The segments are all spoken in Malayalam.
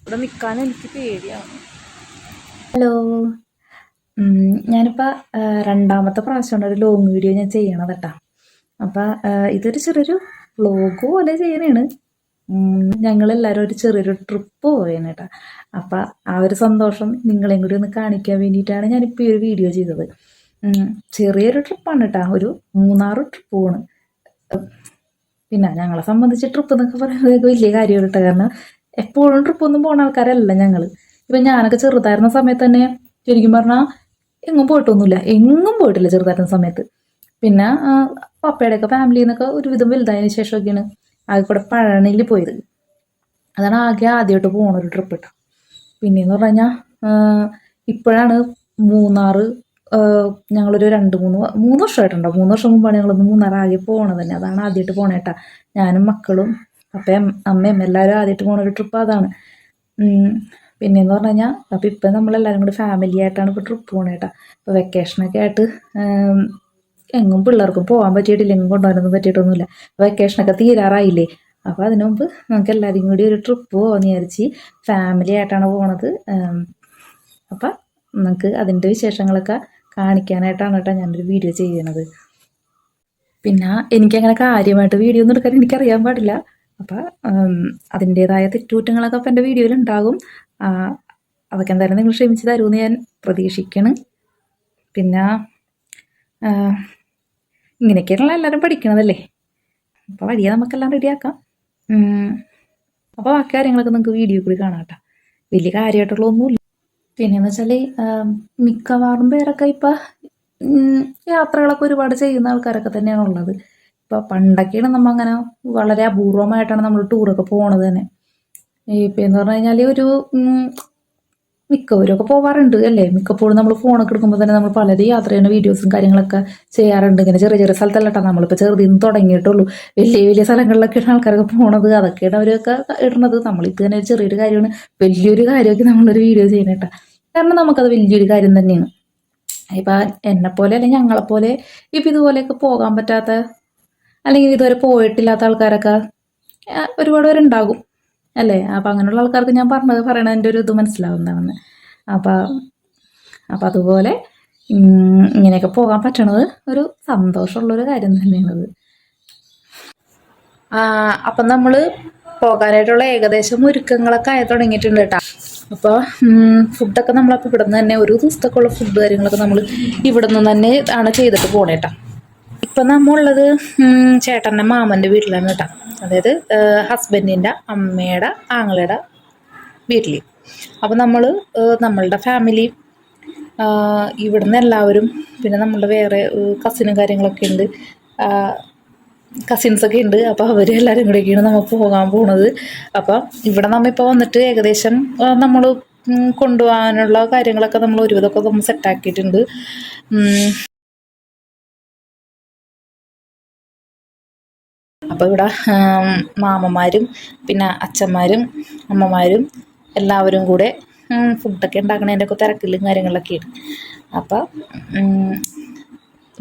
ഇവിടെ നിൽക്കാൻ എനിക്ക് പേടിയാണ്. ഹലോ, ഞാനിപ്പോൾ രണ്ടാമത്തെ പ്രാവശ്യമാണ് ഒരു ലോങ് വീഡിയോ ഞാൻ ചെയ്യണത് കേട്ടോ. അപ്പം ഇതൊരു ചെറിയൊരു വ്ലോഗ് പോലെ ചെയ്യണതാണ്. ഞങ്ങളെല്ലാവരും ഒരു ചെറിയൊരു ട്രിപ്പ് പോയേനെ കേട്ടോ. അപ്പം ആ ഒരു സന്തോഷം നിങ്ങളെയും കൂടി ഒന്ന് കാണിക്കാൻ വേണ്ടിയിട്ടാണ് ഞാനിപ്പോൾ ഈ ഒരു വീഡിയോ ചെയ്തത്. ചെറിയൊരു ട്രിപ്പാണ് കേട്ടോ, ഒരു 3-6 ട്രിപ്പ് പോണ്. പിന്നെ ഞങ്ങളെ സംബന്ധിച്ച് ട്രിപ്പ് എന്നൊക്കെ പറയുന്നത് വലിയ കാര്യമാണ് കേട്ടോ. കാരണം എപ്പോഴും ട്രിപ്പൊന്നും പോകുന്ന ആൾക്കാരല്ല ഞങ്ങൾ. ഇപ്പം ഞാനൊക്കെ ചെറുതായിരുന്ന സമയത്ത് തന്നെ ശരിക്കും പറഞ്ഞാൽ എങ്ങും പോയിട്ടില്ല ചെറുതായിരുന്ന സമയത്ത്. പിന്നെ പപ്പയുടെയൊക്കെ ഫാമിലിയിൽ നിന്നൊക്കെ ഒരുവിധം വലുതായതിനു ശേഷമൊക്കെയാണ് ആകെ കൂടെ പഴനിയിൽ പോയത്. അതാണ് ആദ്യമായിട്ട് പോണൊരു ട്രിപ്പ് കേട്ടോ. പിന്നെയെന്ന് പറഞ്ഞു കഴിഞ്ഞാൽ ഇപ്പോഴാണ് മൂന്നാറ് ഞങ്ങളൊരു 2-3 വർഷമായിട്ടുണ്ടോ, 3 വർഷം മുമ്പാണ് ഞങ്ങളൊന്ന് മൂന്നാർ ആകെ പോണത് തന്നെ. അതാണ് ആദ്യമായിട്ട് പോണേട്ടാ. ഞാനും മക്കളും അപ്പയും അമ്മയും എല്ലാവരും ആദ്യമായിട്ട് പോണൊരു ട്രിപ്പ് അതാണ്. പിന്നെയെന്ന് പറഞ്ഞു കഴിഞ്ഞാൽ അപ്പം ഇപ്പം നമ്മളെല്ലാവരും കൂടി ഫാമിലി ആയിട്ടാണ് ഇപ്പോൾ ട്രിപ്പ് പോണേട്ടാ. ഇപ്പോൾ വെക്കേഷനൊക്കെ ആയിട്ട് എങ്ങും പിള്ളേർക്കും പോകാൻ പറ്റിയിട്ടില്ല, എങ്ങും കൊണ്ടുപോകാനൊന്നും പറ്റിയിട്ടൊന്നുമില്ല. വെക്കേഷനൊക്കെ തീരാറായില്ലേ. അപ്പോൾ അതിനു മുമ്പ് നമുക്ക് എല്ലാവരും കൂടി ഒരു ട്രിപ്പ് പോകാമെന്ന് വിചാരിച്ച് ഫാമിലി ആയിട്ടാണ് പോണത്. അപ്പം നമുക്ക് അതിൻ്റെ വിശേഷങ്ങളൊക്കെ കാണിക്കാനായിട്ടാണ് കേട്ടോ ഞാനൊരു വീഡിയോ ചെയ്യണത്. പിന്നെ എനിക്കങ്ങനെ കാര്യമായിട്ട് വീഡിയോ ഒന്നും എടുക്കാൻ എനിക്കറിയാൻ പാടില്ല. അപ്പം അതിൻ്റേതായ തെറ്റുകുറ്റങ്ങളൊക്കെ അപ്പം എൻ്റെ വീഡിയോയിൽ ഉണ്ടാകും. അതൊക്കെ എന്തായാലും നിങ്ങൾ ക്ഷമിച്ച് തരുമെന്ന് ഞാൻ പ്രതീക്ഷിക്കണം. പിന്നെ ഇങ്ങനെയൊക്കെയാണല്ലോ എല്ലാവരും പഠിക്കണതല്ലേ. അപ്പോൾ വഴിയെ നമുക്കെല്ലാം റെഡിയാക്കാം. അപ്പോൾ ബാക്കി കാര്യങ്ങളൊക്കെ നിങ്ങൾക്ക് വീഡിയോ കൂടി കാണാം കേട്ടോ. വലിയ കാര്യമായിട്ടുള്ളതൊന്നുമില്ല. പിന്നെയെന്ന് വെച്ചാൽ മിക്കവാറും പേരൊക്കെ ഇപ്പം യാത്രകളൊക്കെ ഒരുപാട് ചെയ്യുന്ന ആൾക്കാരൊക്കെ തന്നെയാണ് ഉള്ളത്. ഇപ്പോൾ പണ്ടൊക്കെയാണ് നമ്മൾ അങ്ങനെ വളരെ അപൂർവമായിട്ടാണ് നമ്മൾ ടൂറൊക്കെ പോണത് തന്നെ. ഇപ്പം എന്ന് പറഞ്ഞു കഴിഞ്ഞാൽ ഒരു മിക്കവരൊക്കെ പോവാറുണ്ട് അല്ലേ. മിക്കപ്പോഴും നമ്മൾ ഫോണൊക്കെ എടുക്കുമ്പോൾ തന്നെ നമ്മൾ പലരും യാത്ര ചെയ്യുന്ന വീഡിയോസും കാര്യങ്ങളൊക്കെ ചെയ്യാറുണ്ട്. ഇങ്ങനെ ചെറിയ ചെറിയ സ്ഥലത്തല്ലട്ടോ, നമ്മളിപ്പോൾ ചെറുതിന്ന് തുടങ്ങിയിട്ടുള്ളൂ. വലിയ വലിയ സ്ഥലങ്ങളിലൊക്കെയാണ് ആൾക്കാരൊക്കെ പോണത്, അതൊക്കെയാണ് അവരൊക്കെ ഇടുന്നത്. നമ്മളിത് തന്നെ ഒരു ചെറിയൊരു കാര്യമാണ്, വലിയൊരു കാര്യമൊക്കെ നമ്മളൊരു വീഡിയോ ചെയ്യണേട്ടാ. കാരണം നമുക്കത് വലിയൊരു കാര്യം തന്നെയാണ്. ഇപ്പം എന്നെപ്പോലെ അല്ലെങ്കിൽ ഞങ്ങളെപ്പോലെ ഇപ്പം ഇതുപോലെയൊക്കെ പോകാൻ പറ്റാത്ത അല്ലെങ്കിൽ ഇതുവരെ പോയിട്ടില്ലാത്ത ആൾക്കാരൊക്കെ ഒരുപാട് പേരുണ്ടാകും അല്ലേ. അപ്പം അങ്ങനെയുള്ള ആൾക്കാർക്ക് ഞാൻ പറയണതിൻ്റെ ഒരു ഇത് മനസ്സിലാവുന്നതാണെന്ന്. അപ്പം അതുപോലെ ഇങ്ങനെയൊക്കെ പോകാൻ പറ്റണത് ഒരു സന്തോഷമുള്ളൊരു കാര്യം തന്നെയാണത്. അപ്പം നമ്മൾ പോകാനായിട്ടുള്ള ഏകദേശം ഒരുക്കങ്ങളൊക്കെ ആയി തുടങ്ങിയിട്ടുണ്ട് കേട്ടോ. അപ്പോൾ ഫുഡൊക്കെ നമ്മളപ്പോൾ ഇവിടെ നിന്ന് തന്നെ ഒരു ദിവസത്തേക്കുള്ള ഫുഡ് കാര്യങ്ങളൊക്കെ നമ്മൾ ഇവിടെ നിന്ന് തന്നെ ആണ് ചെയ്തിട്ട് പോണേട്ടാ. ഇപ്പം നമ്മളുള്ളത് ചേട്ടൻ്റെ മാമൻ്റെ വീട്ടിലാണ് കേട്ടോ. അതായത് ഹസ്ബൻഡിൻ്റെ അമ്മയുടെ ആങ്ങളുടെ വീട്ടിൽ. അപ്പം നമ്മളുടെ ഫാമിലി ഇവിടുന്ന് എല്ലാവരും, പിന്നെ നമ്മളുടെ വേറെ കസിനും കാര്യങ്ങളൊക്കെ ഉണ്ട്, കസിൻസൊക്കെ ഉണ്ട്. അപ്പോൾ അവരെല്ലാവരും കൂടെയൊക്കെയാണ് നമ്മൾ പോകാൻ പോണത്. അപ്പം ഇവിടെ നമ്മളിപ്പോൾ വന്നിട്ട് ഏകദേശം നമ്മൾ കൊണ്ടുപോകാനുള്ള കാര്യങ്ങളൊക്കെ നമ്മൾ ഒരുവിധമൊക്കെ നമ്മൾ സെറ്റാക്കിയിട്ടുണ്ട്. അപ്പോൾ ഇവിടെ മാമന്മാരും പിന്നെ അച്ഛന്മാരും അമ്മമാരും എല്ലാവരും കൂടെ ഫുഡൊക്കെ ഉണ്ടാക്കണതിൻ്റെയൊക്കെ തിരക്കിലും കാര്യങ്ങളിലൊക്കെയാണ്. അപ്പം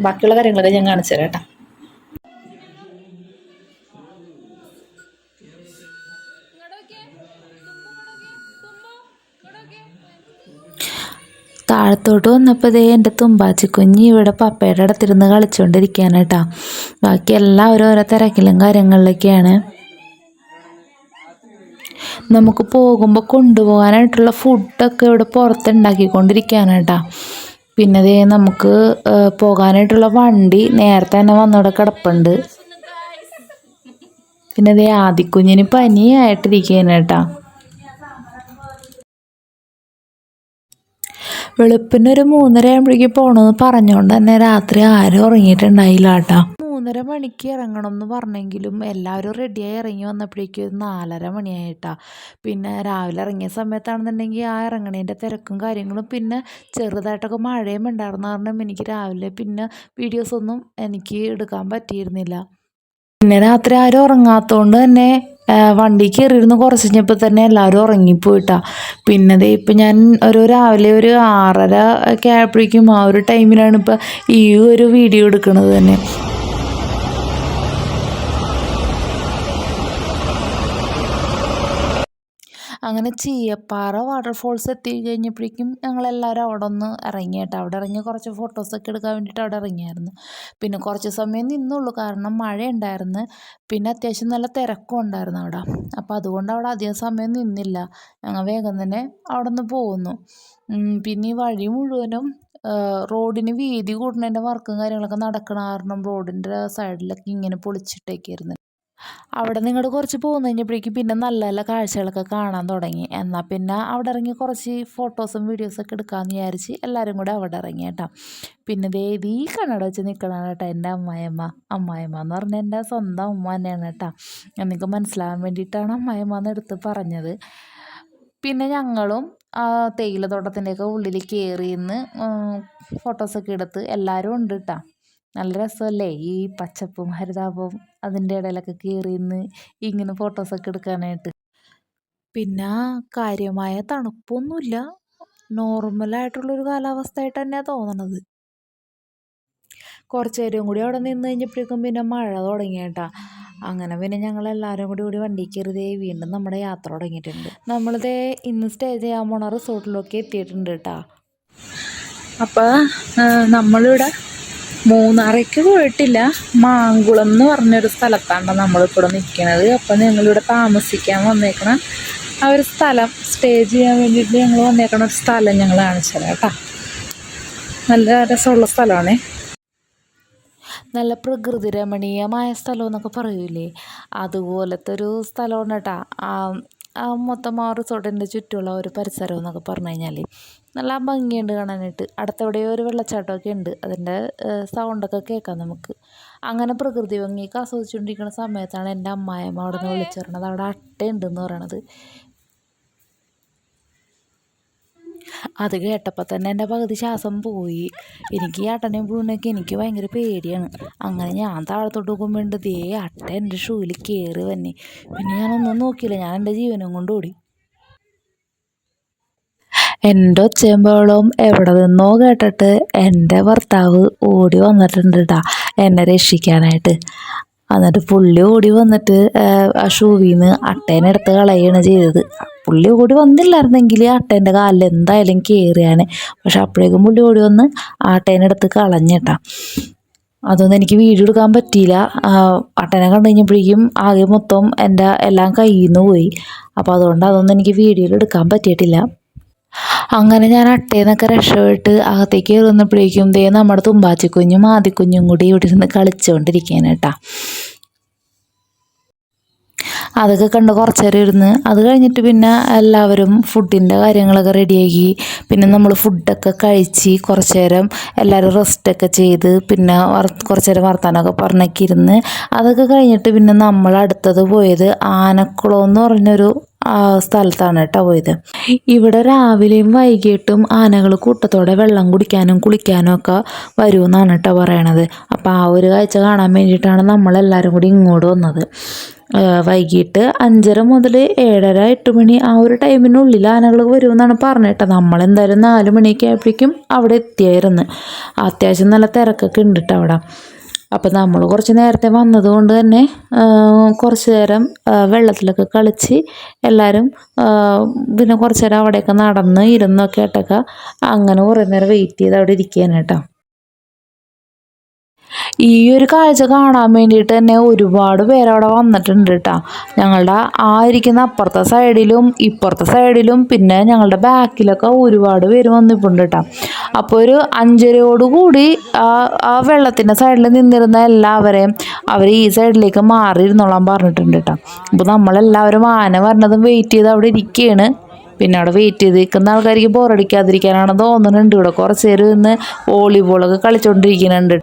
ബാക്കിയുള്ള കാര്യങ്ങളൊക്കെ ഞാൻ കാണിച്ചു തരാം കേട്ടോ. താഴത്തോട്ട് വന്നപ്പോൾ ദേ എൻ്റെ തുമ്പാച്ചിക്കുഞ്ഞ് ഇവിടെ പപ്പയുടെ അടുത്തിരുന്ന് കളിച്ചുകൊണ്ടിരിക്കുകയാണ് കേട്ടോ. ബാക്കി എല്ലാവരും ഓരോ തിരക്കിലും കാര്യങ്ങളിലൊക്കെയാണ്. നമുക്ക് പോകുമ്പോൾ കൊണ്ടുപോകാനായിട്ടുള്ള ഫുഡൊക്കെ ഇവിടെ പുറത്തുണ്ടാക്കിക്കൊണ്ടിരിക്കുകയാണ് കേട്ടോ. പിന്നെ ദേ നമുക്ക് പോകാനായിട്ടുള്ള വണ്ടി നേരത്തെ തന്നെ വന്നിവിടെ കിടപ്പുണ്ട്. പിന്നെ ദേ ആദിക്കുഞ്ഞിന് പനിയായിട്ടിരിക്കുകയാണ് കേട്ടോ. വെളുപ്പിനൊരു 3:30 ആകുമ്പോഴേക്കും പോകണമെന്ന് പറഞ്ഞുകൊണ്ട് തന്നെ രാത്രി ആരും ഉറങ്ങിയിട്ടുണ്ടായില്ല കേട്ടോ. 3:30 മണിക്ക് ഇറങ്ങണം എന്ന് പറഞ്ഞെങ്കിലും എല്ലാവരും റെഡിയായി ഇറങ്ങി വന്നപ്പോഴേക്കും 4:30 മണിയായിട്ടാ. പിന്നെ രാവിലെ ഇറങ്ങിയ സമയത്താണെന്നുണ്ടെങ്കിൽ ആ ഇറങ്ങണേൻ്റെ തിരക്കും കാര്യങ്ങളും പിന്നെ ചെറുതായിട്ടൊക്കെ മഴയും ഉണ്ടായിരുന്ന കാരണം എനിക്ക് രാവിലെ പിന്നെ വീഡിയോസൊന്നും എനിക്ക് എടുക്കാൻ പറ്റിയിരുന്നില്ല. പിന്നെ രാത്രി ആരും ഉറങ്ങാത്തതുകൊണ്ട് തന്നെ വണ്ടി കയറിയിരുന്ന് കുറച്ച് കഴിഞ്ഞപ്പോൾ തന്നെ എല്ലാവരും ഉറങ്ങിപ്പോയിട്ടാ. പിന്നെ ദേ ഇപ്പം ഞാൻ രാവിലെ ഒരു 6:30 ഒക്കെ ആയപ്പോഴേക്കും ആ ഒരു ടൈമിലാണ് ഇപ്പം ഈ ഒരു വീഡിയോ എടുക്കുന്നത് തന്നെ. അങ്ങനെ ചീയപ്പാറ വാട്ടർഫോൾസ് എത്തി കഴിഞ്ഞപ്പോഴേക്കും ഞങ്ങളെല്ലാവരും അവിടെ ഒന്ന് ഇറങ്ങി കേട്ടോ. അവിടെ ഇറങ്ങി കുറച്ച് ഫോട്ടോസൊക്കെ എടുക്കാൻ വേണ്ടിയിട്ട് അവിടെ ഇറങ്ങിയായിരുന്നു. പിന്നെ കുറച്ച് സമയം നിന്നുള്ളൂ, കാരണം മഴ ഉണ്ടായിരുന്നു. പിന്നെ അത്യാവശ്യം നല്ല തിരക്കും ഉണ്ടായിരുന്നു അവിടെ. അപ്പോൾ അതുകൊണ്ട് അവിടെ അധികം സമയം നിന്നില്ല, ഞങ്ങൾ വേഗം തന്നെ അവിടെ നിന്ന് പോകുന്നു. പിന്നെ ഈ വഴി മുഴുവനും റോഡിന് വീതി കൂടുന്നതിൻ്റെ വർക്കും കാര്യങ്ങളൊക്കെ നടക്കണ കാരണം റോഡിൻ്റെ സൈഡിലൊക്കെ ഇങ്ങനെ പൊളിച്ചിട്ടേക്കായിരുന്നു. അവിടെ നിങ്ങോട്ട് കുറച്ച് പോകുന്ന കഴിഞ്ഞപ്പോഴേക്കും പിന്നെ നല്ല നല്ല കാഴ്ചകളൊക്കെ കാണാൻ തുടങ്ങി. എന്നാൽ പിന്നെ അവിടെ ഇറങ്ങി കുറച്ച് ഫോട്ടോസും വീഡിയോസൊക്കെ എടുക്കാമെന്ന് വിചാരിച്ച് എല്ലാവരും കൂടെ അവിടെ ഇറങ്ങി കേട്ടോ. പിന്നെ ദേവി കണ്ണട വെച്ച് നിൽക്കണതാണ് കേട്ടോ എൻ്റെ അമ്മായിയമ്മ. അമ്മായിയമ്മ എന്ന് പറഞ്ഞാൽ എൻ്റെ സ്വന്തം അമ്മ തന്നെയാണ് കേട്ടോ. എനിക്ക് മനസ്സിലാകാൻ വേണ്ടിയിട്ടാണ് അമ്മായിയമ്മ എന്ന് എടുത്ത് പറഞ്ഞത്. പിന്നെ ഞങ്ങളും തേയിലത്തോട്ടത്തിൻ്റെയൊക്കെ ഉള്ളിൽ കയറി നിന്ന് ഫോട്ടോസൊക്കെ എടുത്ത് എല്ലാവരും ഉണ്ട് കേട്ടോ. നല്ല രസമല്ലേ ഈ പച്ചപ്പും ഹരിതാപവും അതിൻ്റെ ഇടയിലൊക്കെ കയറി നിന്ന് ഇങ്ങനെ ഫോട്ടോസൊക്കെ എടുക്കാനായിട്ട്. പിന്നെ കാര്യമായ തണുപ്പൊന്നുമില്ല, നോർമലായിട്ടുള്ളൊരു കാലാവസ്ഥയായിട്ട് തന്നെയാണ് തോന്നണത്. കുറച്ച് നേരം കൂടി അവിടെ നിന്ന് കഴിഞ്ഞപ്പോഴേക്കും പിന്നെ മഴ തുടങ്ങി കേട്ടോ. അങ്ങനെ പിന്നെ ഞങ്ങളെല്ലാവരും കൂടി വണ്ടി കയറിയതേ വീണ്ടും നമ്മുടെ യാത്ര തുടങ്ങിയിട്ടുണ്ട്. നമ്മളിതേ ഇന്ന് സ്റ്റേ ചെയ്യാൻ പോണ റിസോർട്ടിലൊക്കെ എത്തിയിട്ടുണ്ട് കേട്ടോ. അപ്പോൾ നമ്മളിവിടെ മൂന്നാറേക്ക് പോയിട്ടില്ല, മാങ്കുളം എന്ന് പറഞ്ഞൊരു സ്ഥലത്താണ് നമ്മളിപ്പോൾ നിൽക്കുന്നത്. അപ്പം ഞങ്ങളിവിടെ താമസിക്കാൻ വന്നേക്കണ ആ ഒരു സ്ഥലം, സ്റ്റേ ചെയ്യാൻ വേണ്ടിയിട്ട് ഞങ്ങൾ വന്നേക്കണ ഒരു സ്ഥലം ഞങ്ങൾ കാണിച്ചത് കേട്ടോ. നല്ല രസമുള്ള സ്ഥലമാണേ, നല്ല പ്രകൃതി രമണീയമായ സ്ഥലം എന്നൊക്കെ പറയൂലേ, അതുപോലത്തെ ഒരു സ്ഥലമാണ് കേട്ടോ. മൊത്തം ആ റിസോർട്ടിൻ്റെ ചുറ്റുമുള്ള ഒരു പരിസരം എന്നൊക്കെ പറഞ്ഞു കഴിഞ്ഞാൽ നല്ല ഭംഗിയുണ്ട് കാണാനായിട്ട്. അടുത്തെവിടെയോ ഒരു വെള്ളച്ചാട്ടമൊക്കെ ഉണ്ട്, അതിൻ്റെ സൗണ്ടൊക്കെ കേൾക്കാം നമുക്ക്. അങ്ങനെ പ്രകൃതി ഭംഗിയൊക്കെ ആസ്വദിച്ചുകൊണ്ടിരിക്കുന്ന സമയത്താണ് എൻ്റെ അമ്മായിയമ്മ അവിടെ നിന്ന് വിളിച്ചു പറഞ്ഞത് അവിടെ അട്ടയുണ്ടെന്ന് പറയണത്. അത് കേട്ടപ്പോൾ തന്നെ എൻ്റെ പകുതി ശ്വാസം പോയി. എനിക്ക് ഈ അട്ടനെയും പുഴുവിനെയൊക്കെ എനിക്ക് ഭയങ്കര പേടിയാണ്. അങ്ങനെ ഞാൻ താഴത്തോട്ട് നോക്കുമ്പോണ്ട് ദേ അട്ട എൻ്റെ ഷൂവിൽ കയറി തന്നെ. പിന്നെ ഞാനൊന്നും നോക്കിയില്ല, ഞാൻ എൻ്റെ ജീവനും കൊണ്ട് ഓടി. എൻ്റെ ഒച്ചയും ബഹളവും എവിടെ നിന്നോ കേട്ടിട്ട് എൻ്റെ ഭർത്താവ് ഓടി വന്നിട്ടുണ്ട് കേട്ടോ എന്നെ രക്ഷിക്കാനായിട്ട്. എന്നിട്ട് പുള്ളി ഓടി വന്നിട്ട് ആ ഷൂവിൽ നിന്ന് അട്ടേനെ എടുത്ത് കളയുകയാണ് ചെയ്തത്. പുള്ളി ഓടി വന്നില്ലായിരുന്നെങ്കിൽ അട്ടേൻ്റെ കാലിൽ എന്തായാലും കയറിയാണ്. പക്ഷെ അപ്പോഴേക്കും പുള്ളി ഓടി വന്ന് അട്ടേനെ എടുത്ത് കളഞ്ഞിട്ടാ. അതൊന്നും എനിക്ക് വീഡിയോ എടുക്കാൻ പറ്റിയില്ല. അട്ടനെ കണ്ടു കഴിഞ്ഞപ്പോഴേക്കും ആകെ മൊത്തം എൻ്റെ എല്ലാം കയ്യിൽ നിന്ന് പോയി. അപ്പോൾ അതുകൊണ്ട് അതൊന്നും എനിക്ക് വീഡിയോയിൽ എടുക്കാൻ പറ്റിയിട്ടില്ല. അങ്ങനെ ഞാൻ അട്ടേന്നൊക്കെ രക്ഷപ്പെട്ട് അകത്തേക്ക് കയറുന്നപ്പോഴേക്കും ദേ നമ്മുടെ തുമ്പാച്ചിക്കുഞ്ഞും ആദിക്കുഞ്ഞും കൂടി ഇവിടെ ഇരുന്ന് കളിച്ചുകൊണ്ടിരിക്കുകയാണ് കേട്ടോ. അതൊക്കെ കണ്ട് കുറച്ച് നേരം ഇരുന്ന് അത് കഴിഞ്ഞിട്ട് പിന്നെ എല്ലാവരും ഫുഡിൻ്റെ കാര്യങ്ങളൊക്കെ റെഡിയാക്കി. പിന്നെ നമ്മൾ ഫുഡൊക്കെ കഴിച്ച് കുറച്ച് നേരം എല്ലാവരും റെസ്റ്റൊക്കെ ചെയ്ത് പിന്നെ കുറച്ച് നേരം വർത്താനമൊക്കെ പറഞ്ഞൊക്കെ ഇരുന്ന് അതൊക്കെ കഴിഞ്ഞിട്ട് പിന്നെ നമ്മൾ അടുത്തത് പോയത് ആനക്കുളം എന്ന് പറഞ്ഞൊരു സ്ഥലത്താണ് കേട്ടോ പോയത്. ഇവിടെ രാവിലെയും വൈകിട്ടും ആനകൾ കൂട്ടത്തോടെ വെള്ളം കുടിക്കാനും കുളിക്കാനും ഒക്കെ വരുമെന്നാണ് കേട്ടോ പറയണത്. അപ്പോൾ ആ ഒരു കാഴ്ച കാണാൻ വേണ്ടിയിട്ടാണ് നമ്മളെല്ലാവരും കൂടി ഇങ്ങോട്ട് വന്നത്. വൈകിട്ട് 5:30 മുതൽ 7:30 8 മണി ആ ഒരു ടൈമിനുള്ളിൽ ആനകൾ വരുമെന്നാണ് പറഞ്ഞിട്ടത്. നമ്മളെന്തായാലും 4 മണിയൊക്കെ ആയപ്പോഴേക്കും അവിടെ എത്തിയായിരുന്നു. അത്യാവശ്യം നല്ല തിരക്കൊക്കെ ഉണ്ട് കേട്ടോ അവിടെ. അപ്പം നമ്മൾ കുറച്ച് നേരത്തെ വന്നതുകൊണ്ട് തന്നെ കുറച്ച് നേരം വെള്ളത്തിലൊക്കെ കളിച്ച് എല്ലാവരും പിന്നെ കുറച്ച് നേരം അവിടെയൊക്കെ നടന്ന് ഇരുന്നൊക്കെ ആയിട്ടൊക്കെ അങ്ങനെ കുറേ നേരം വെയിറ്റ് ചെയ്ത് അവിടെ ഇരിക്കുകയാണ് കേട്ടോ. ഈ ഒരു കാഴ്ച കാണാൻ വേണ്ടിയിട്ട് തന്നെ ഒരുപാട് പേരവിടെ വന്നിട്ടുണ്ട് കേട്ടോ. ഞങ്ങളുടെ ആ ഇരിക്കുന്ന അപ്പുറത്തെ സൈഡിലും ഇപ്പുറത്തെ സൈഡിലും പിന്നെ ഞങ്ങളുടെ ബാക്കിലൊക്കെ ഒരുപാട് പേര് വന്നിട്ടുണ്ട് കേട്ടോ. അപ്പോൾ ഒരു 5:30 ആ വെള്ളത്തിൻ്റെ സൈഡിൽ നിന്നിരുന്ന എല്ലാവരെയും അവർ ഈ സൈഡിലേക്ക് മാറിയിരുന്നോളാൻ പറഞ്ഞിട്ടുണ്ട് കേട്ടോ. അപ്പോൾ നമ്മളെല്ലാവരും ആന പറഞ്ഞതും വെയിറ്റ് ചെയ്ത് അവിടെ ഇരിക്കുകയാണ്. പിന്നെ അവിടെ വെയിറ്റ് ചെയ്ത് നിൽക്കുന്ന ആൾക്കാർക്ക് ബോറടിക്കാതിരിക്കാനാണെന്ന് തോന്നുന്നുണ്ട്. ഇവിടെ കുറച്ച് നേരം ഇന്ന് വോളിബോളൊക്കെ കളിച്ചുകൊണ്ടിരിക്കുന്നുണ്ട്.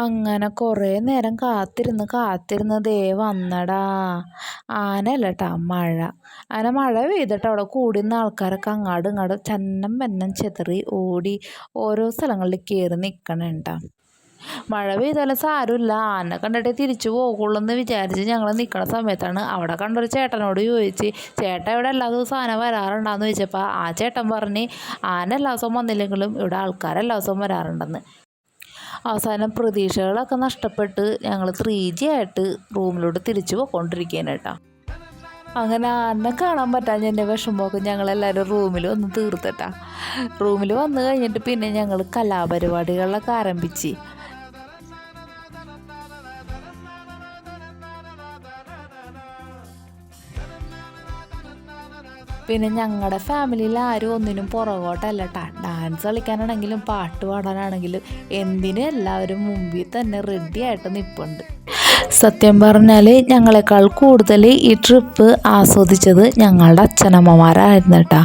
അങ്ങനെ കുറേ നേരം കാത്തിരുന്ന് ദേ വന്നടാ ആനയല്ല കേട്ടോ, മഴ പെയ്തിട്ട് അവിടെ കൂടുന്ന ആൾക്കാരൊക്കെ അങ്ങാടും ഇങ്ങാടും ചന്നം പെന്നം ചെതറി ഓടി ഓരോ സ്ഥലങ്ങളിൽ കയറി നിൽക്കണുണ്ടാ. മഴ പെയ്താലും സാരമില്ല, ആന കണ്ടിട്ടേ തിരിച്ചു പോകുള്ളൂ എന്ന് വിചാരിച്ച് ഞങ്ങൾ നിൽക്കുന്ന സമയത്താണ് അവിടെ കണ്ടൊരു ചേട്ടനോട് ചോദിച്ച്, ചേട്ടൻ ഇവിടെ എല്ലാ ദിവസവും ആന വരാറുണ്ടാന്ന് ചോദിച്ചപ്പോൾ ആ ചേട്ടൻ പറഞ്ഞ് ആന എല്ലാ ദിവസവും വന്നില്ലെങ്കിലും ഇവിടെ ആൾക്കാർ എല്ലാ ദിവസവും വരാറുണ്ടെന്ന്. അവസാനം പ്രതീക്ഷകളൊക്കെ നഷ്ടപ്പെട്ട് ഞങ്ങൾ 3G ആയിട്ട് റൂമിലോട്ട് തിരിച്ചു പോയിക്കൊണ്ടിരിക്കുകയാണ് കേട്ടോ. അങ്ങനെ ആനെ കാണാൻ പറ്റാൻ എൻ്റെ വിഷമമൊക്കെ ഞങ്ങളെല്ലാവരും റൂമിൽ വന്ന് തീർത്തിട്ടാ. റൂമിൽ വന്നു കഴിഞ്ഞിട്ട് പിന്നെ ഞങ്ങൾ കലാപരിപാടികളിലൊക്കെ ആരംഭിച്ച്. പിന്നെ ഞങ്ങളുടെ ഫാമിലിയിൽ ആരും ഒന്നിനും പുറകോട്ടല്ല കേട്ടോ. ഡാൻസ് കളിക്കാനാണെങ്കിലും പാട്ട് പാടാനാണെങ്കിലും എന്തിനും എല്ലാവരും മുമ്പിൽ തന്നെ റെഡി ആയിട്ട് നിൽപ്പുണ്ട്. സത്യം പറഞ്ഞാൽ ഞങ്ങളെക്കാൾ കൂടുതൽ ഈ ട്രിപ്പ് ആസ്വദിച്ചത് ഞങ്ങളുടെ അച്ഛനമ്മമാരായിരുന്നു കേട്ടോ.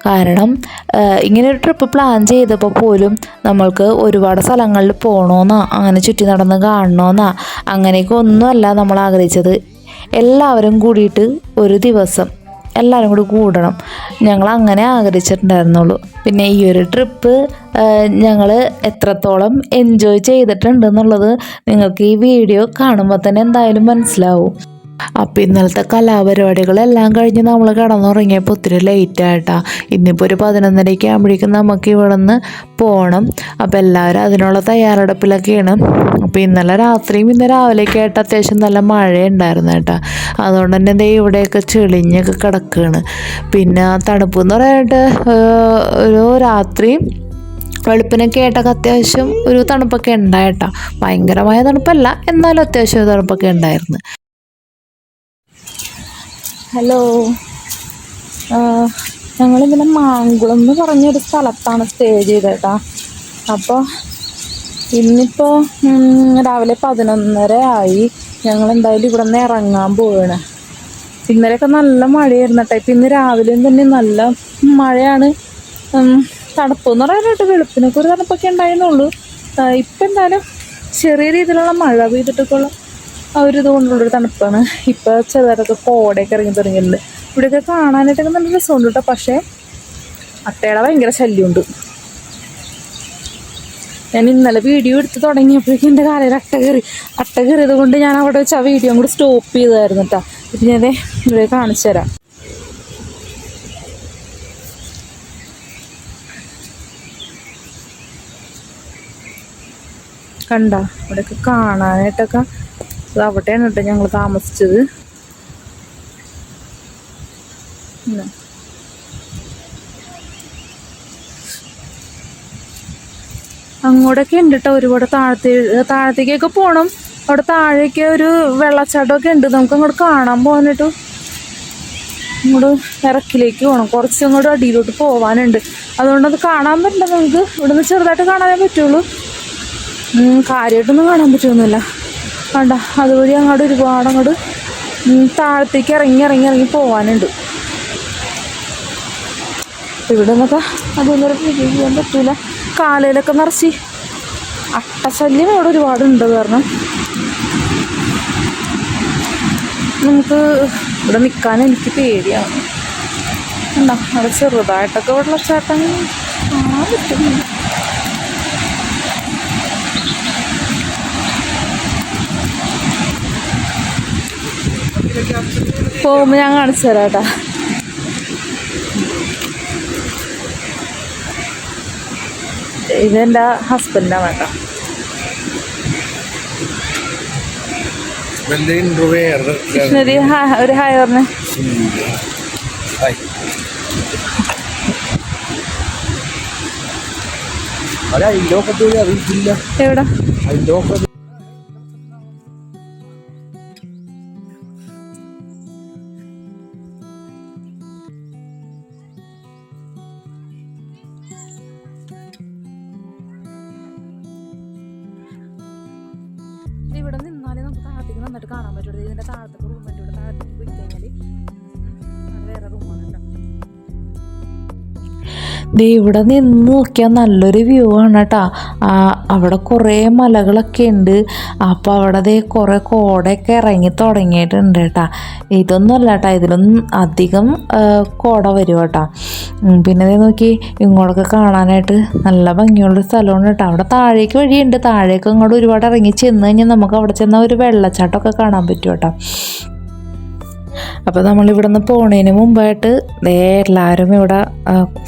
കാരണം ഇങ്ങനൊരു ട്രിപ്പ് പ്ലാൻ ചെയ്തപ്പോൾ പോലും നമ്മൾക്ക് ഒരുപാട് സ്ഥലങ്ങളിൽ പോകണമെന്നോ അങ്ങനെ ചുറ്റി നടന്ന് കാണണമെന്നോ അങ്ങനെയൊക്കെ ഒന്നുമല്ല നമ്മൾ ആഗ്രഹിച്ചത്. എല്ലാവരും കൂടിയിട്ട് ഒരു ദിവസം എല്ലാവരും കൂടി കൂടണം, ഞങ്ങൾ അങ്ങനെ ആഗ്രഹിച്ചിട്ടുണ്ടായിരുന്നുള്ളൂ. പിന്നെ ഈ ഒരു ട്രിപ്പ് ഞങ്ങൾ എത്രത്തോളം എൻജോയ് ചെയ്തിട്ടുണ്ടെന്നുള്ളത് നിങ്ങൾക്ക് ഈ വീഡിയോ കാണുമ്പോൾ തന്നെ എന്തായാലും മനസ്സിലാവും. അപ്പോൾ ഇന്നലത്തെ കലാപരിപാടികളെല്ലാം കഴിഞ്ഞ് നമ്മൾ കിടന്നുറങ്ങിയപ്പോൾ ഒത്തിരി ലേറ്റായിട്ടാണ്. ഇന്നിപ്പോൾ ഒരു 11:30 ആകുമ്പോഴേക്കും നമുക്ക് ഇവിടെ നിന്ന് പോകണം. അപ്പോൾ എല്ലാവരും അതിനുള്ള തയ്യാറെടുപ്പിലൊക്കെയാണ്. അപ്പോൾ ഇന്നലെ രാത്രിയും ഇന്ന് രാവിലെയൊക്കെ ആയിട്ട് അത്യാവശ്യം നല്ല മഴയുണ്ടായിരുന്നു കേട്ടോ. അതുകൊണ്ട് തന്നെ ദേ ഇവിടെയൊക്കെ ചെളിഞ്ഞൊക്കെ കിടക്കുകയാണ്. പിന്നെ തണുപ്പ് എന്ന് പറയാനായിട്ട് ഒരു രാത്രി വെളുപ്പിനൊക്കെ ആയിട്ടൊക്കെ അത്യാവശ്യം ഒരു തണുപ്പൊക്കെ ഉണ്ടായിട്ടാ. ഭയങ്കരമായ തണുപ്പല്ല, എന്നാലും അത്യാവശ്യം തണുപ്പൊക്കെ ഉണ്ടായിരുന്നു. ഹലോ, ഞങ്ങളിങ്ങനെ മാങ്കുളം എന്ന് പറഞ്ഞൊരു സ്ഥലത്താണ് സ്റ്റേ ചെയ്തേട്ടാ. അപ്പോൾ ഇന്നിപ്പോൾ രാവിലെ 11:30 ആയി. ഞങ്ങൾ എന്തായാലും ഇവിടെ നിന്ന് ഇറങ്ങാൻ പോവുകയാണ്. ഇന്നലെയൊക്കെ നല്ല മഴയായിരുന്നു കേട്ടോ. ഇപ്പം ഇന്ന് രാവിലെയും തന്നെ നല്ല മഴയാണ്. തണുപ്പെന്ന് പറയാനായിട്ട് വെളുപ്പിനൊക്കെ ഒരു തണുപ്പൊക്കെ ഉണ്ടായിരുന്നുള്ളൂ. ഇപ്പം എന്തായാലും ചെറിയ രീതിയിലുള്ള മഴ പെയ്തിട്ടൊക്കെ ഉള്ള ആ ഒരു ഇതുകൊണ്ടുള്ളൊരു തണുപ്പാണ്. ഇപ്പോൾ ചെറുതായിട്ടൊക്കെ കോടയൊക്കെ ഇറങ്ങി തുടങ്ങിയിട്ടുണ്ട്. ഇവിടെയൊക്കെ കാണാനായിട്ടൊക്കെ നല്ല രസമുണ്ട് കേട്ടോ. പക്ഷേ അട്ടയുടെ ഭയങ്കര ശല്യമുണ്ട്. ഞാൻ ഇന്നലെ വീഡിയോ എടുത്ത് തുടങ്ങിയപ്പോഴേക്കും എൻ്റെ കാലയിൽ അട്ട കയറിയത് കൊണ്ട് ഞാൻ അവിടെ വെച്ച് ആ വീഡിയോ കൂടി സ്റ്റോപ്പ് ചെയ്തായിരുന്നു കേട്ടോ. ഇപ്പം ഞാൻ ഇവിടെ കാണിച്ചു തരാം. കണ്ട ഇവിടെയൊക്കെ കാണാനായിട്ടൊക്കെ അവിടെയാണ് കേട്ടോ ഞങ്ങൾ താമസിച്ചത്. അങ്ങോട്ടൊക്കെ ഉണ്ട് കേട്ടോ. ഒരുപാട് താഴത്തേക്കൊക്കെ പോകണം. അവിടെ താഴേക്ക് ഒരു വെള്ളച്ചാട്ടമൊക്കെ ഉണ്ട്. നമുക്ക് അങ്ങോട്ട് കാണാൻ പോകാനായിട്ട് ഇങ്ങോട്ട് ഇറക്കിലേക്ക് പോകണം. കുറച്ച് അങ്ങോട്ട് അടിയിലോട്ട് പോകാനുണ്ട്. അതുകൊണ്ടത് കാണാൻ പറ്റില്ല. നമുക്ക് ഇവിടെ നിന്ന് ചെറുതായിട്ട് കാണാനേ പറ്റുള്ളൂ. കാര്യമായിട്ടൊന്നും കാണാൻ പറ്റുമൊന്നുമില്ല. വേണ്ട, അതുവഴി അങ്ങോട്ട് ഒരുപാട് അങ്ങോട്ട് താഴത്തേക്ക് ഇറങ്ങി പോകാനുണ്ട്. ഇവിടെ നിന്നൊക്കെ അതൊന്നും ചെയ്യാൻ പറ്റൂല. കാലയിലൊക്കെ നിറച്ച് അട്ടശല്യം ഇവിടെ ഒരുപാടുണ്ട്. കാരണം നമുക്ക് ഇവിടെ നിൽക്കാൻ എനിക്ക് പേടിയാണ്. ഉണ്ടോ അവിടെ ചെറുതായിട്ടൊക്കെ വെള്ളച്ചാട്ടം കാണാൻ പറ്റുന്നുണ്ട്. പോകുമ്പോൾ ഞാൻ കാണിച്ചു തരാം കേട്ടോ. ഇതെൻ്റെ ഹസ്ബൻഡാണ് കേട്ടോ. കൃഷ്ണരി ഒരു ഹായ് പറഞ്ഞേ. എവിടെ ഇവിടെ നിന്നാലേ നമുക്ക് താഴത്തേക്ക് നന്നായിട്ട് കാണാൻ പറ്റുള്ളൂ. ഇതിൻ്റെ താഴത്തേക്ക് റൂമിൻ്റെ ഇവിടെ താഴത്തേക്ക് പോയി കഴിഞ്ഞാൽ അത് വേറെ റൂമാണ് കേട്ടോ. ഇവിടെ നിന്ന് നോക്കിയാൽ നല്ലൊരു വ്യൂ ആണ് കേട്ടോ. അവിടെ കുറേ മലകളൊക്കെ ഉണ്ട്. അപ്പോൾ അവിടെ കുറേ കോടയൊക്കെ ഇറങ്ങി തുടങ്ങിയിട്ടുണ്ട് കേട്ടോ. ഇതൊന്നും അല്ല കേട്ടോ, ഇതിലൊന്നും അധികം കോട വരും കേട്ടോ. പിന്നെ നോക്കി ഇങ്ങോട്ടൊക്കെ കാണാനായിട്ട് നല്ല ഭംഗിയുള്ള സ്ഥലമാണ് കേട്ടോ. അവിടെ താഴേക്ക് വഴിയുണ്ട്. താഴേക്ക് അങ്ങോട്ട് ഒരുപാട് ഇറങ്ങി ചെന്ന് കഴിഞ്ഞാൽ നമുക്ക് അവിടെ ചെന്നാൽ ഒരു വെള്ളച്ചാട്ടമൊക്കെ കാണാൻ പറ്റും കേട്ടോ. അപ്പോൾ നമ്മളിവിടെ നിന്ന് പോണതിന് മുമ്പായിട്ട് എല്ലാവരും ഇവിടെ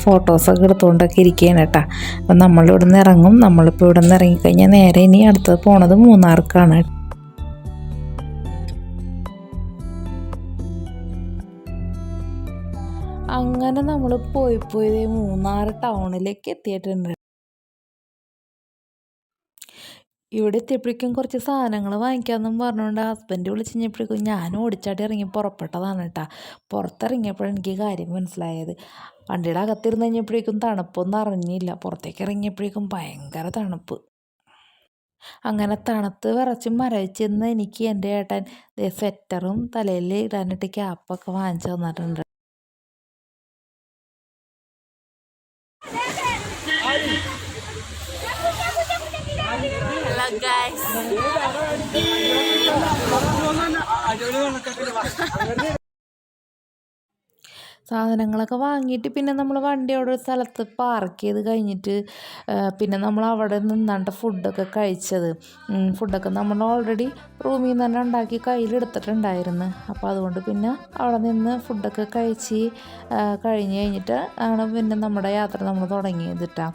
ഫോട്ടോസൊക്കെ എടുത്തുകൊണ്ടൊക്കെ ഇരിക്കുകയാണ് കേട്ടോ. അപ്പം നമ്മളിവിടെ നിന്ന് ഇറങ്ങും. നമ്മളിപ്പോൾ ഇവിടെ നിന്ന് ഇറങ്ങിക്കഴിഞ്ഞാൽ നേരെ ഇനി അടുത്തത് പോണത് മൂന്നാർക്കാണ്. അങ്ങനെ നമ്മൾ പോയി മൂന്നാർ ടൗണിലേക്ക് എത്തിയിട്ടുണ്ട്. ഇവിടെ എത്തിയപ്പോഴേക്കും കുറച്ച് സാധനങ്ങൾ വാങ്ങിക്കാമെന്നും പറഞ്ഞുകൊണ്ട് ഹസ്ബൻഡ് വിളിച്ച് കഴിഞ്ഞപ്പോഴേക്കും ഞാൻ ഓടിച്ചാടി ഇറങ്ങി പുറപ്പെട്ടതാണ് കേട്ടോ. പുറത്തിറങ്ങിയപ്പോഴാണ് എനിക്ക് കാര്യം മനസ്സിലായത്. വണ്ടിയുടെ അകത്തിരുന്ന് കഴിഞ്ഞപ്പോഴേക്കും തണുപ്പൊന്നും അറിഞ്ഞില്ല. പുറത്തേക്ക് ഇറങ്ങിയപ്പോഴേക്കും ഭയങ്കര തണുപ്പ്. അങ്ങനെ തണുത്ത് വിറച്ച് മരവിച്ചെന്ന് എനിക്ക് എൻ്റെ ഏട്ടൻ സ്വെറ്ററും തലയിൽ ഇടാനിട്ട് ക്യാപ്പൊക്കെ വാങ്ങിച്ചു തന്നിട്ടുണ്ട്. Hello guys. സാധനങ്ങളൊക്കെ വാങ്ങിയിട്ട് പിന്നെ നമ്മൾ വണ്ടി അവിടെ ഒരു സ്ഥലത്ത് പാർക്ക് ചെയ്ത് കഴിഞ്ഞിട്ട് പിന്നെ നമ്മൾ അവിടെ നിന്നാണ്ട് ഫുഡൊക്കെ കഴിച്ചത്. ഫുഡൊക്കെ നമ്മൾ ഓൾറെഡി റൂമിൽ നിന്ന് തന്നെ ഉണ്ടാക്കി കയ്യിലെടുത്തിട്ടുണ്ടായിരുന്നു. അപ്പോൾ അതുകൊണ്ട് പിന്നെ അവിടെ നിന്ന് ഫുഡൊക്കെ കഴിച്ച് കഴിഞ്ഞ് കഴിഞ്ഞിട്ട് ആണ് പിന്നെ നമ്മുടെ യാത്ര നമ്മൾ തുടങ്ങിയത് കേട്ടോ.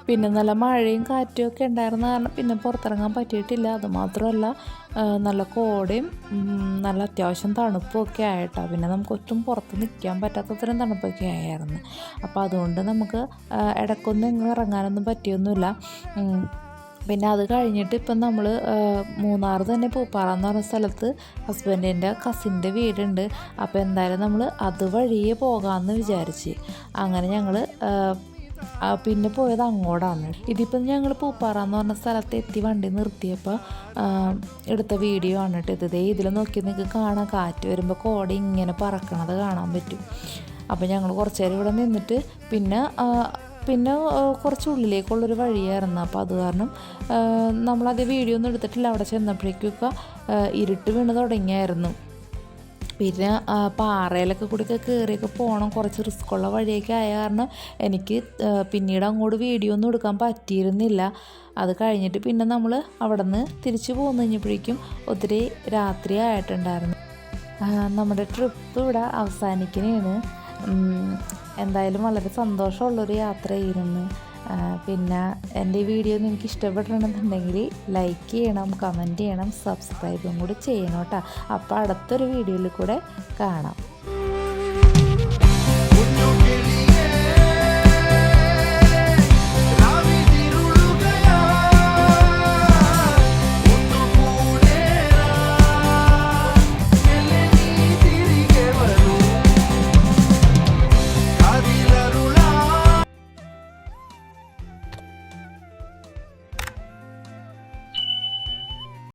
പിന്നെ നല്ല മഴയും കാറ്റും ഒക്കെ ഉണ്ടായിരുന്ന കാരണം പിന്നെ പുറത്തിറങ്ങാൻ പറ്റിയിട്ടില്ല. അതുമാത്രമല്ല നല്ല കോടയും നല്ല അത്യാവശ്യം തണുപ്പും ഒക്കെ ആയിട്ടാണ്. പിന്നെ നമുക്ക് ഒട്ടും പുറത്ത് നിൽക്കാൻ പറ്റാത്തത്രയും തണുപ്പൊക്കെ ആയിരുന്നു. അപ്പോൾ അതുകൊണ്ട് നമുക്ക് ഇടയ്ക്കൊന്നും ഇങ്ങ് ഇറങ്ങാനൊന്നും പറ്റിയൊന്നുമില്ല. പിന്നെ അത് കഴിഞ്ഞിട്ട് ഇപ്പം നമ്മൾ മൂന്നാർ തന്നെ പൂപ്പാറ എന്ന് പറഞ്ഞ സ്ഥലത്ത് ഹസ്ബൻഡിൻ്റെ കസിൻ്റെ വീടുണ്ട്. അപ്പോൾ എന്തായാലും നമ്മൾ അതുവഴിയേ പോകാമെന്ന് വിചാരിച്ച് അങ്ങനെ ഞങ്ങൾ പിന്നെ പോയത് അങ്ങോട്ടാണ്. ഇതിപ്പം ഞങ്ങൾ പൂപ്പാറ എന്ന് പറഞ്ഞ സ്ഥലത്ത് എത്തി വണ്ടി നിർത്തിയപ്പോൾ എടുത്ത വീഡിയോ ആണ് കേട്ടോ. ഇതിൽ നോക്കി നിങ്ങൾക്ക് കാണാം, കാറ്റ് വരുമ്പോൾ കോട ഇങ്ങനെ പറക്കണത് കാണാൻ പറ്റും. അപ്പോൾ ഞങ്ങൾ കുറച്ച് നേരം ഇവിടെ നിന്നിട്ട് പിന്നെ കുറച്ച് ഉള്ളിലേക്കുള്ളൊരു വഴിയായിരുന്നു. അപ്പോൾ അത് കാരണം നമ്മളത് വീഡിയോ ഒന്നും എടുത്തിട്ടില്ല. അവിടെ ചെന്നപ്പോഴേക്കൊക്കെ ഇരുട്ട് വീണ് തുടങ്ങിയായിരുന്നു. പിന്നെ പാറയിലൊക്കെ കൂടിയൊക്കെ കയറിയൊക്കെ പോകണം. കുറച്ച് റിസ്ക്കുള്ള വഴിയൊക്കെ ആയ കാരണം എനിക്ക് പിന്നീട് അങ്ങോട്ട് വീഡിയോ ഒന്നും എടുക്കാൻ പറ്റിയിരുന്നില്ല. അത് കഴിഞ്ഞിട്ട് പിന്നെ നമ്മൾ അവിടെ നിന്ന് തിരിച്ചു പോന്നു കഴിഞ്ഞപ്പോഴേക്കും ഒത്തിരി രാത്രി ആയിട്ടുണ്ടായിരുന്നു. നമ്മുടെ ട്രിപ്പ് ഇവിടെ അവസാനിക്കുന്നതാണ്. എന്തായാലും വളരെ സന്തോഷമുള്ളൊരു യാത്രയായിരുന്നു. പിന്നെ എൻ്റെ ഈ വീഡിയോ നിങ്ങൾക്ക് ഇഷ്ടപ്പെട്ടിട്ടുണ്ടെന്നുണ്ടെങ്കിൽ ലൈക്ക് ചെയ്യണം, കമൻറ്റ് ചെയ്യണം, സബ്സ്ക്രൈബും കൂടി ചെയ്യണം കേട്ടോ. അപ്പോൾ അടുത്തൊരു വീഡിയോയിൽ കൂടെ കാണാം.